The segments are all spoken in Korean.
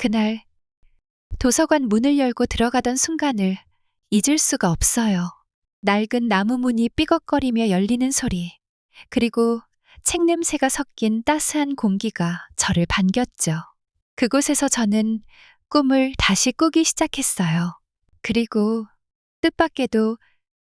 그날 도서관 문을 열고 들어가던 순간을 잊을 수가 없어요. 낡은 나무 문이 삐걱거리며 열리는 소리, 그리고 책 냄새가 섞인 따스한 공기가 저를 반겼죠. 그곳에서 저는 꿈을 다시 꾸기 시작했어요. 그리고 뜻밖에도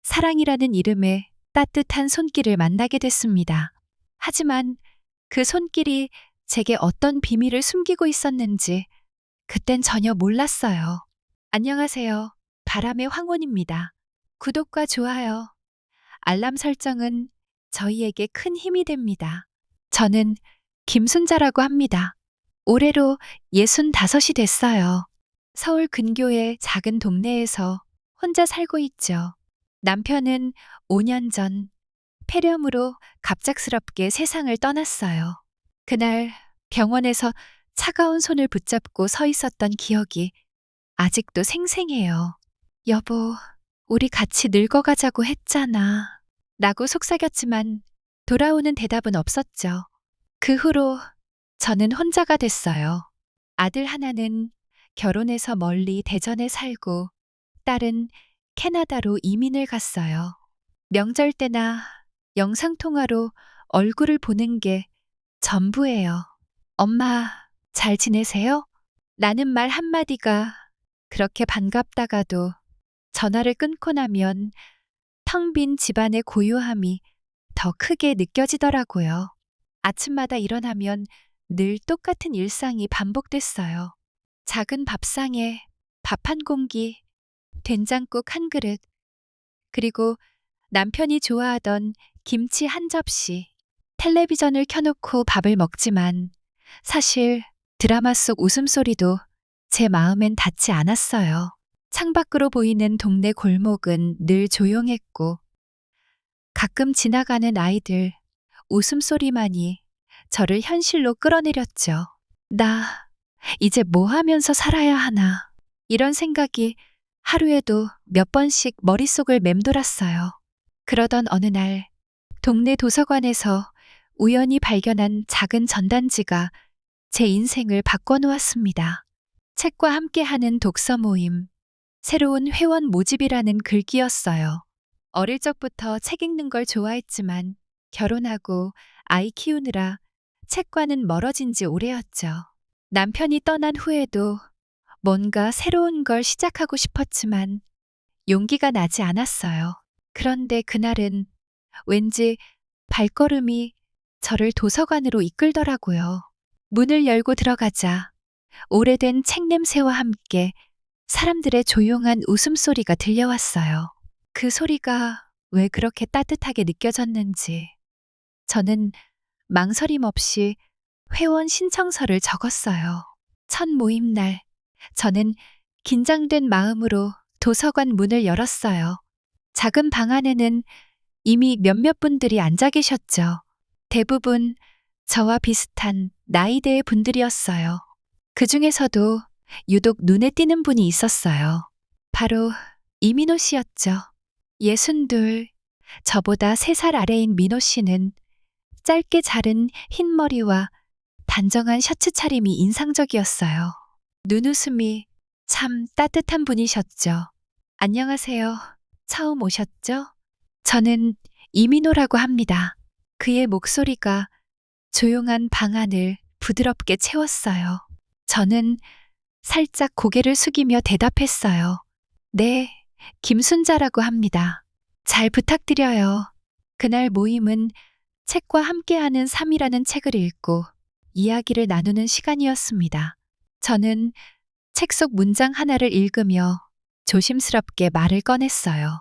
사랑이라는 이름의 따뜻한 손길을 만나게 됐습니다. 하지만 그 손길이 제게 어떤 비밀을 숨기고 있었는지 그땐 전혀 몰랐어요. 안녕하세요. 바람의 황혼입니다. 구독과 좋아요, 알람 설정은 저희에게 큰 힘이 됩니다. 저는 김순자라고 합니다. 올해로 65이 됐어요. 서울 근교의 작은 동네에서 혼자 살고 있죠. 남편은 5년 전 폐렴으로 갑작스럽게 세상을 떠났어요. 그날 병원에서 차가운 손을 붙잡고 서 있었던 기억이 아직도 생생해요. 여보, 우리 같이 늙어가자고 했잖아. 라고 속삭였지만 돌아오는 대답은 없었죠. 그 후로 저는 혼자가 됐어요. 아들 하나는 결혼해서 멀리 대전에 살고 딸은 캐나다로 이민을 갔어요. 명절 때나 영상통화로 얼굴을 보는 게 전부예요. 엄마, 잘 지내세요? 라는 말 한마디가 그렇게 반갑다가도 전화를 끊고 나면 텅 빈 집안의 고요함이 더 크게 느껴지더라고요. 아침마다 일어나면 늘 똑같은 일상이 반복됐어요. 작은 밥상에 밥 한 공기, 된장국 한 그릇, 그리고 남편이 좋아하던 김치 한 접시. 텔레비전을 켜놓고 밥을 먹지만 사실 드라마 속 웃음소리도 제 마음엔 닿지 않았어요. 창밖으로 보이는 동네 골목은 늘 조용했고 가끔 지나가는 아이들 웃음소리만이 저를 현실로 끌어내렸죠. 나 이제 뭐 하면서 살아야 하나. 이런 생각이 하루에도 몇 번씩 머릿속을 맴돌았어요. 그러던 어느 날 동네 도서관에서 우연히 발견한 작은 전단지가 제 인생을 바꿔놓았습니다. 책과 함께하는 독서 모임, 새로운 회원 모집이라는 글귀였어요. 어릴 적부터 책 읽는 걸 좋아했지만 결혼하고 아이 키우느라 책과는 멀어진 지 오래였죠. 남편이 떠난 후에도 뭔가 새로운 걸 시작하고 싶었지만 용기가 나지 않았어요. 그런데 그날은 왠지 발걸음이 저를 도서관으로 이끌더라고요. 문을 열고 들어가자 오래된 책 냄새와 함께 사람들의 조용한 웃음소리가 들려왔어요. 그 소리가 왜 그렇게 따뜻하게 느껴졌는지 저는 망설임 없이 회원 신청서를 적었어요. 첫 모임 날 저는 긴장된 마음으로 도서관 문을 열었어요. 작은 방 안에는 이미 몇몇 분들이 앉아 계셨죠. 대부분 저와 비슷한 나이대의 분들이었어요. 그 중에서도 유독 눈에 띄는 분이 있었어요. 바로 이민호 씨였죠. 62, 저보다 3살 아래인 민호 씨는 짧게 자른 흰 머리와 단정한 셔츠 차림이 인상적이었어요. 눈웃음이 참 따뜻한 분이셨죠. 안녕하세요. 처음 오셨죠? 저는 이민호라고 합니다. 그의 목소리가 조용한 방 안을 부드럽게 채웠어요. 저는 살짝 고개를 숙이며 대답했어요. 네, 김순자라고 합니다. 잘 부탁드려요. 그날 모임은 책과 함께하는 삶이라는 책을 읽고 이야기를 나누는 시간이었습니다. 저는 책 속 문장 하나를 읽으며 조심스럽게 말을 꺼냈어요.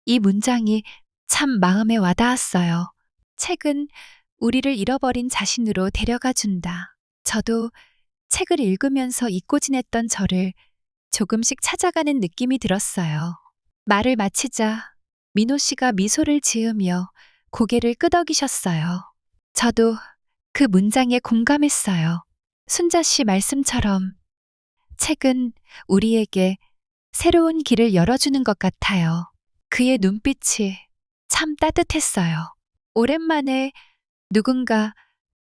이 문장이 참 마음에 와닿았어요. 책은 우리를 잃어버린 자신으로 데려가 준다. 저도 책을 읽으면서 잊고 지냈던 저를 조금씩 찾아가는 느낌이 들었어요. 말을 마치자 민호 씨가 미소를 지으며 고개를 끄덕이셨어요. 저도 그 문장에 공감했어요. 순자 씨 말씀처럼 책은 우리에게 새로운 길을 열어주는 것 같아요. 그의 눈빛이 참 따뜻했어요. 오랜만에 누군가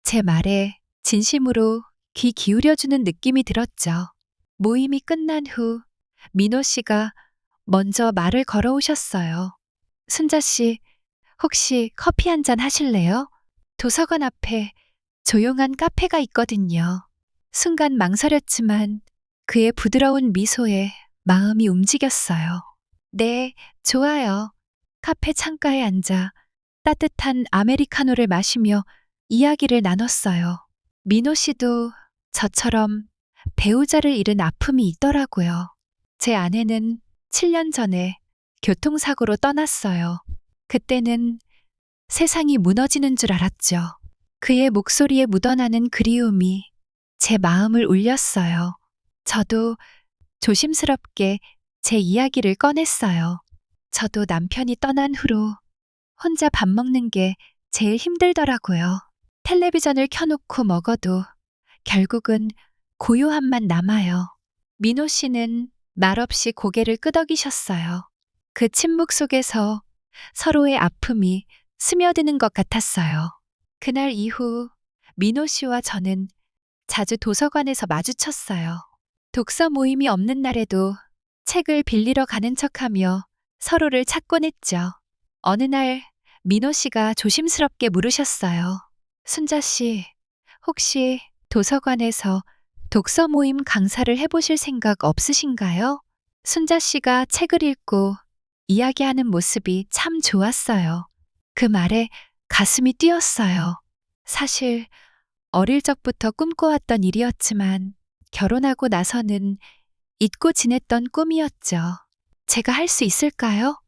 제 말에 진심으로 귀 기울여주는 느낌이 들었죠. 모임이 끝난 후 민호 씨가 먼저 말을 걸어오셨어요. 순자 씨, 혹시 커피 한 잔 하실래요? 도서관 앞에 조용한 카페가 있거든요. 순간 망설였지만 그의 부드러운 미소에 마음이 움직였어요. 네, 좋아요. 카페 창가에 앉아 따뜻한 아메리카노를 마시며 이야기를 나눴어요. 민호 씨도 저처럼 배우자를 잃은 아픔이 있더라고요. 제 아내는 7년 전에 교통사고로 떠났어요. 그때는 세상이 무너지는 줄 알았죠. 그의 목소리에 묻어나는 그리움이 제 마음을 울렸어요. 저도 조심스럽게 제 이야기를 꺼냈어요. 저도 남편이 떠난 후로 혼자 밥 먹는 게 제일 힘들더라고요. 텔레비전을 켜놓고 먹어도 결국은 고요함만 남아요. 민호 씨는 말없이 고개를 끄덕이셨어요. 그 침묵 속에서 서로의 아픔이 스며드는 것 같았어요. 그날 이후 민호 씨와 저는 자주 도서관에서 마주쳤어요. 독서 모임이 없는 날에도 책을 빌리러 가는 척하며 서로를 찾곤 했죠. 어느 날 민호 씨가 조심스럽게 물으셨어요. 순자 씨, 혹시 도서관에서 독서 모임 강사를 해보실 생각 없으신가요? 순자 씨가 책을 읽고 이야기하는 모습이 참 좋았어요. 그 말에 가슴이 뛰었어요. 사실 어릴 적부터 꿈꿔왔던 일이었지만 결혼하고 나서는 잊고 지냈던 꿈이었죠. 제가 할 수 있을까요?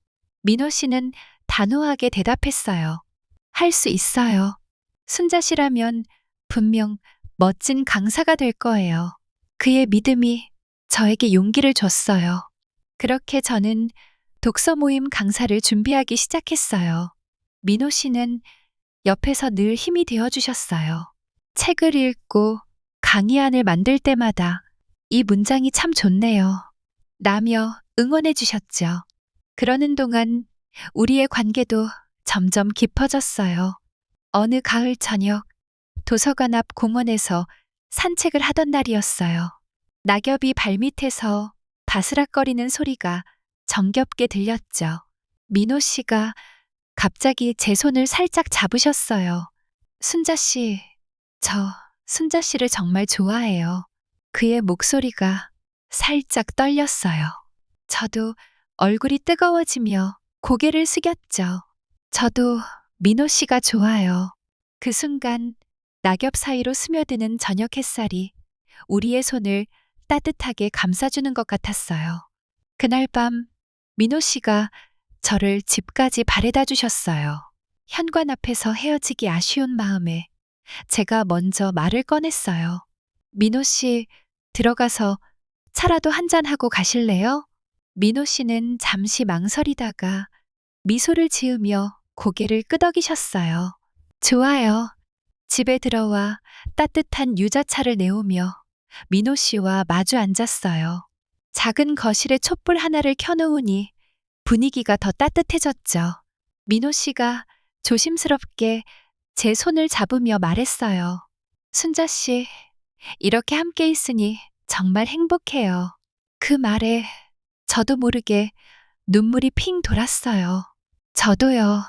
민호 씨는 단호하게 대답했어요. 할 수 있어요. 순자 씨라면 분명 멋진 강사가 될 거예요. 그의 믿음이 저에게 용기를 줬어요. 그렇게 저는 독서 모임 강사를 준비하기 시작했어요. 민호 씨는 옆에서 늘 힘이 되어 주셨어요. 책을 읽고 강의안을 만들 때마다 이 문장이 참 좋네요. 라며 응원해 주셨죠. 그러는 동안 우리의 관계도 점점 깊어졌어요. 어느 가을 저녁, 도서관 앞 공원에서 산책을 하던 날이었어요. 낙엽이 발밑에서 바스락거리는 소리가 정겹게 들렸죠. 민호 씨가 갑자기 제 손을 살짝 잡으셨어요. 순자 씨, 저 순자 씨를 정말 좋아해요. 그의 목소리가 살짝 떨렸어요. 저도 얼굴이 뜨거워지며 고개를 숙였죠. 저도 민호 씨가 좋아요. 그 순간 낙엽 사이로 스며드는 저녁 햇살이 우리의 손을 따뜻하게 감싸주는 것 같았어요. 그날 밤 민호 씨가 저를 집까지 바래다 주셨어요. 현관 앞에서 헤어지기 아쉬운 마음에 제가 먼저 말을 꺼냈어요. 민호 씨, 들어가서 차라도 한잔하고 가실래요? 민호 씨는 잠시 망설이다가 미소를 지으며 고개를 끄덕이셨어요. 좋아요. 집에 들어와 따뜻한 유자차를 내오며 민호 씨와 마주 앉았어요. 작은 거실에 촛불 하나를 켜놓으니 분위기가 더 따뜻해졌죠. 민호 씨가 조심스럽게 제 손을 잡으며 말했어요. 순자 씨, 이렇게 함께 있으니 정말 행복해요. 그 말에 저도 모르게 눈물이 핑 돌았어요. 저도요.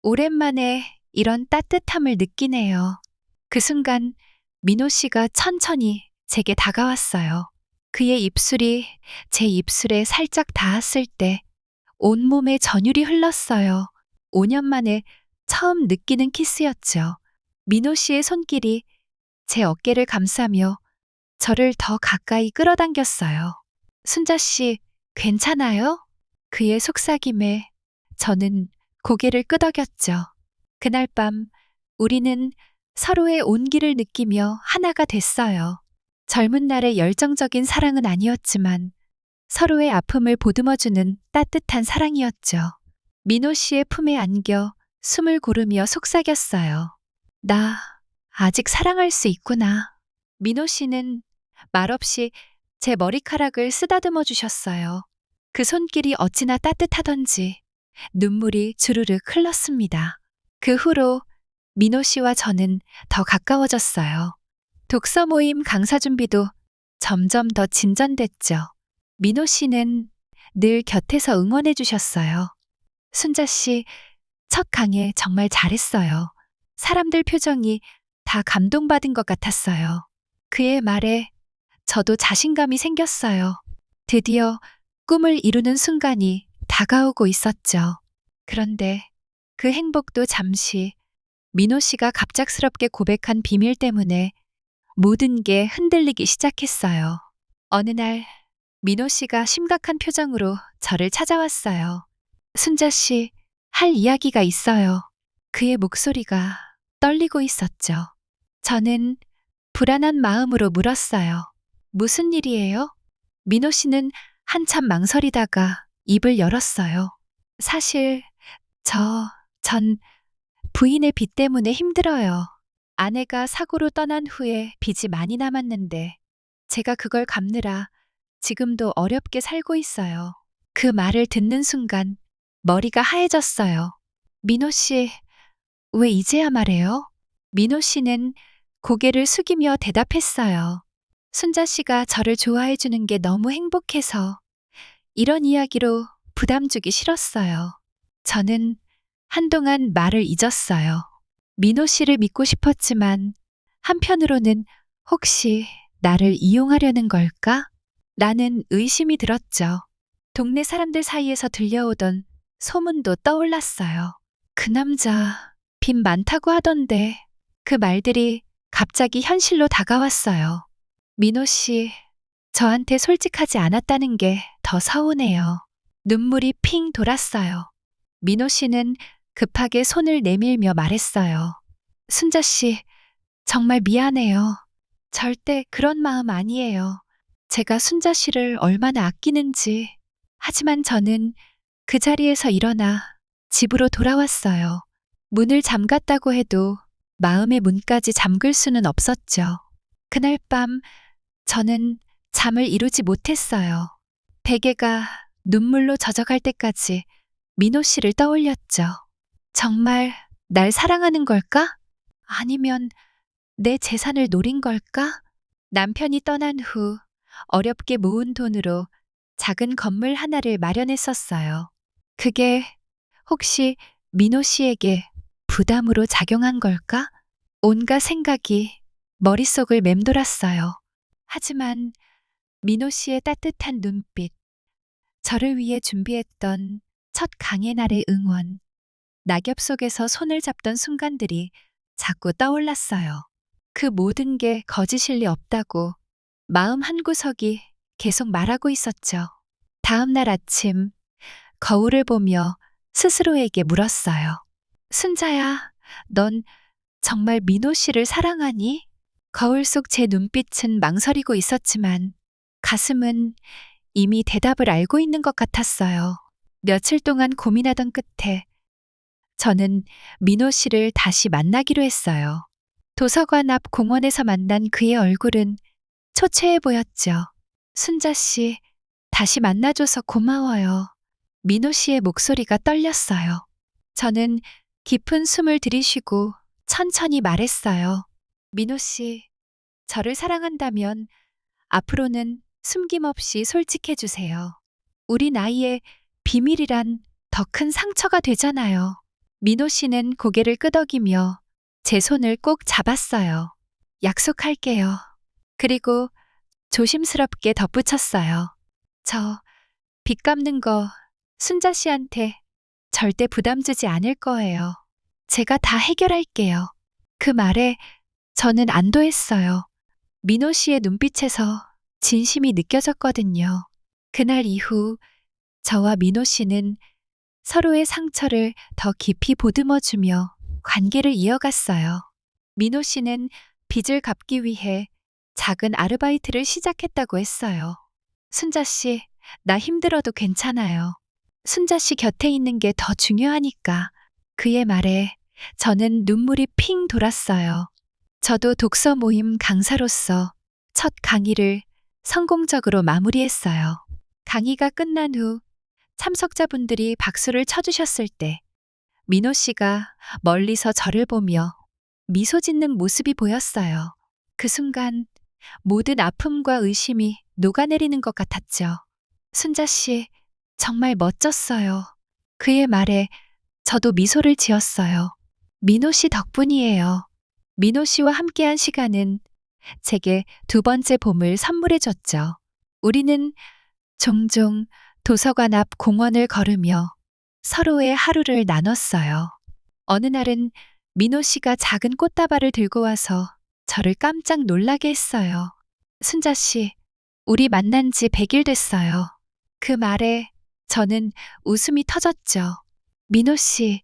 오랜만에 이런 따뜻함을 느끼네요. 그 순간 민호 씨가 천천히 제게 다가왔어요. 그의 입술이 제 입술에 살짝 닿았을 때 온몸에 전율이 흘렀어요. 5년 만에 처음 느끼는 키스였죠. 민호 씨의 손길이 제 어깨를 감싸며 저를 더 가까이 끌어당겼어요. 순자 씨, 괜찮아요? 그의 속삭임에 저는 고개를 끄덕였죠. 그날 밤 우리는 서로의 온기를 느끼며 하나가 됐어요. 젊은 날의 열정적인 사랑은 아니었지만 서로의 아픔을 보듬어주는 따뜻한 사랑이었죠. 민호 씨의 품에 안겨 숨을 고르며 속삭였어요. 나 아직 사랑할 수 있구나. 민호 씨는 말없이 제 머리카락을 쓰다듬어 주셨어요. 그 손길이 어찌나 따뜻하던지 눈물이 주르륵 흘렀습니다. 그 후로 민호 씨와 저는 더 가까워졌어요. 독서 모임 강사 준비도 점점 더 진전됐죠. 민호 씨는 늘 곁에서 응원해 주셨어요. 순자 씨, 첫 강의 정말 잘했어요. 사람들 표정이 다 감동받은 것 같았어요. 그의 말에 저도 자신감이 생겼어요. 드디어 꿈을 이루는 순간이 다가오고 있었죠. 그런데 그 행복도 잠시 민호 씨가 갑작스럽게 고백한 비밀 때문에 모든 게 흔들리기 시작했어요. 어느 날 민호 씨가 심각한 표정으로 저를 찾아왔어요. 순자 씨, 할 이야기가 있어요. 그의 목소리가 떨리고 있었죠. 저는 불안한 마음으로 물었어요. 무슨 일이에요? 민호 씨는 한참 망설이다가 입을 열었어요. 사실 전 부인의 빚 때문에 힘들어요. 아내가 사고로 떠난 후에 빚이 많이 남았는데 제가 그걸 갚느라 지금도 어렵게 살고 있어요. 그 말을 듣는 순간 머리가 하얘졌어요. 민호 씨, 왜 이제야 말해요? 민호 씨는 고개를 숙이며 대답했어요. 순자 씨가 저를 좋아해 주는 게 너무 행복해서 이런 이야기로 부담 주기 싫었어요. 저는 한동안 말을 잊었어요. 민호 씨를 믿고 싶었지만 한편으로는 혹시 나를 이용하려는 걸까? 라는 의심이 들었죠. 동네 사람들 사이에서 들려오던 소문도 떠올랐어요. 그 남자 빚 많다고 하던데 그 말들이 갑자기 현실로 다가왔어요. 민호 씨, 저한테 솔직하지 않았다는 게 더 서운해요. 눈물이 핑 돌았어요. 민호 씨는 급하게 손을 내밀며 말했어요. 순자 씨, 정말 미안해요. 절대 그런 마음 아니에요. 제가 순자 씨를 얼마나 아끼는지. 하지만 저는 그 자리에서 일어나 집으로 돌아왔어요. 문을 잠갔다고 해도 마음의 문까지 잠글 수는 없었죠. 그날 밤 저는 잠을 이루지 못했어요. 베개가 눈물로 젖어갈 때까지 민호 씨를 떠올렸죠. 정말 날 사랑하는 걸까? 아니면 내 재산을 노린 걸까? 남편이 떠난 후 어렵게 모은 돈으로 작은 건물 하나를 마련했었어요. 그게 혹시 민호 씨에게 부담으로 작용한 걸까? 온갖 생각이 머릿속을 맴돌았어요. 하지만 민호 씨의 따뜻한 눈빛, 저를 위해 준비했던 첫 강의 날의 응원, 낙엽 속에서 손을 잡던 순간들이 자꾸 떠올랐어요. 그 모든 게 거짓일 리 없다고 마음 한구석이 계속 말하고 있었죠. 다음 날 아침 거울을 보며 스스로에게 물었어요. 순자야, 넌 정말 민호 씨를 사랑하니? 거울 속 제 눈빛은 망설이고 있었지만 가슴은 이미 대답을 알고 있는 것 같았어요. 며칠 동안 고민하던 끝에 저는 민호 씨를 다시 만나기로 했어요. 도서관 앞 공원에서 만난 그의 얼굴은 초췌해 보였죠. 순자 씨, 다시 만나줘서 고마워요. 민호 씨의 목소리가 떨렸어요. 저는 깊은 숨을 들이쉬고 천천히 말했어요. 민호 씨, 저를 사랑한다면 앞으로는 숨김없이 솔직해 주세요. 우리 나이에 비밀이란 더 큰 상처가 되잖아요. 민호 씨는 고개를 끄덕이며 제 손을 꼭 잡았어요. 약속할게요. 그리고 조심스럽게 덧붙였어요. 저 빚 갚는 거 순자 씨한테 절대 부담 주지 않을 거예요. 제가 다 해결할게요. 그 말에 저는 안도했어요. 민호 씨의 눈빛에서 진심이 느껴졌거든요. 그날 이후 저와 민호 씨는 서로의 상처를 더 깊이 보듬어주며 관계를 이어갔어요. 민호 씨는 빚을 갚기 위해 작은 아르바이트를 시작했다고 했어요. 순자 씨, 나 힘들어도 괜찮아요. 순자 씨 곁에 있는 게 더 중요하니까. 그의 말에 저는 눈물이 핑 돌았어요. 저도 독서 모임 강사로서 첫 강의를 성공적으로 마무리했어요. 강의가 끝난 후 참석자분들이 박수를 쳐주셨을 때 민호 씨가 멀리서 저를 보며 미소 짓는 모습이 보였어요. 그 순간 모든 아픔과 의심이 녹아내리는 것 같았죠. 순자 씨, 정말 멋졌어요. 그의 말에 저도 미소를 지었어요. 민호 씨 덕분이에요. 민호 씨와 함께한 시간은 제게 두 번째 봄을 선물해 줬죠. 우리는 종종 도서관 앞 공원을 걸으며 서로의 하루를 나눴어요. 어느 날은 민호 씨가 작은 꽃다발을 들고 와서 저를 깜짝 놀라게 했어요. 순자 씨, 우리 만난 지 100일 됐어요. 그 말에 저는 웃음이 터졌죠. 민호 씨,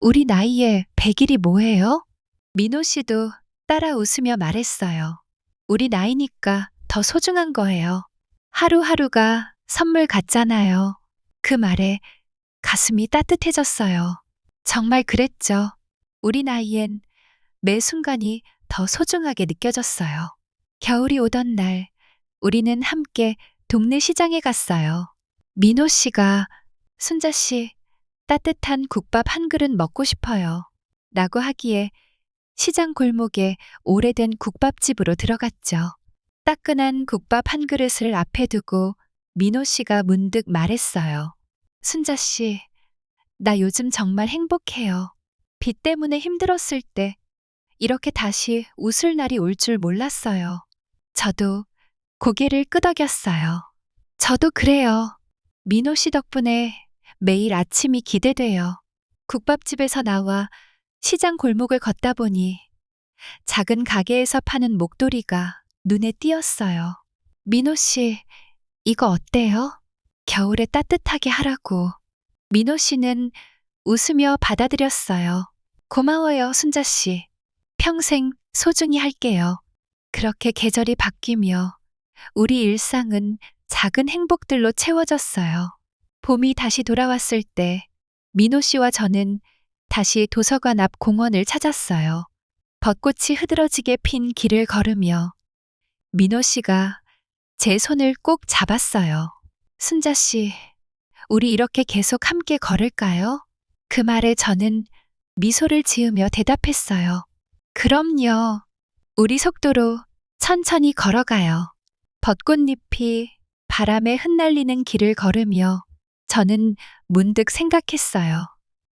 우리 나이에 100일이 뭐예요? 민호 씨도 따라 웃으며 말했어요. 우리 나이니까 더 소중한 거예요. 하루하루가 선물 같잖아요. 그 말에 가슴이 따뜻해졌어요. 정말 그랬죠. 우리 나이엔 매 순간이 더 소중하게 느껴졌어요. 겨울이 오던 날, 우리는 함께 동네 시장에 갔어요. 민호 씨가 순자 씨, 따뜻한 국밥 한 그릇 먹고 싶어요. 라고 하기에 시장 골목에 오래된 국밥집으로 들어갔죠. 따끈한 국밥 한 그릇을 앞에 두고 민호 씨가 문득 말했어요. 순자 씨, 나 요즘 정말 행복해요. 빚 때문에 힘들었을 때 이렇게 다시 웃을 날이 올 줄 몰랐어요. 저도 고개를 끄덕였어요. 저도 그래요. 민호 씨 덕분에 매일 아침이 기대돼요. 국밥집에서 나와 시장 골목을 걷다 보니 작은 가게에서 파는 목도리가 눈에 띄었어요. 민호 씨, 이거 어때요? 겨울에 따뜻하게 하라고. 민호 씨는 웃으며 받아들였어요. 고마워요, 순자 씨. 평생 소중히 할게요. 그렇게 계절이 바뀌며 우리 일상은 작은 행복들로 채워졌어요. 봄이 다시 돌아왔을 때 민호 씨와 저는 다시 도서관 앞 공원을 찾았어요. 벚꽃이 흐드러지게 핀 길을 걸으며 민호 씨가 제 손을 꼭 잡았어요. 순자 씨, 우리 이렇게 계속 함께 걸을까요? 그 말에 저는 미소를 지으며 대답했어요. 그럼요. 우리 속도로 천천히 걸어가요. 벚꽃잎이 바람에 흩날리는 길을 걸으며 저는 문득 생각했어요.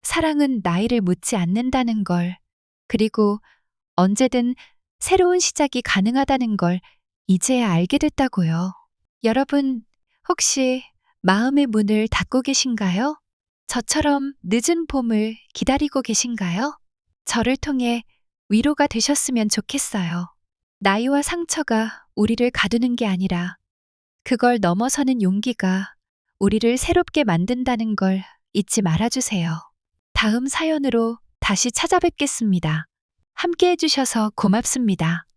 사랑은 나이를 묻지 않는다는 걸, 그리고 언제든 새로운 시작이 가능하다는 걸 이제야 알게 됐다고요. 여러분, 혹시 마음의 문을 닫고 계신가요? 저처럼 늦은 봄을 기다리고 계신가요? 저를 통해 위로가 되셨으면 좋겠어요. 나이와 상처가 우리를 가두는 게 아니라 그걸 넘어서는 용기가 우리를 새롭게 만든다는 걸 잊지 말아주세요. 다음 사연으로 다시 찾아뵙겠습니다. 함께 해주셔서 고맙습니다.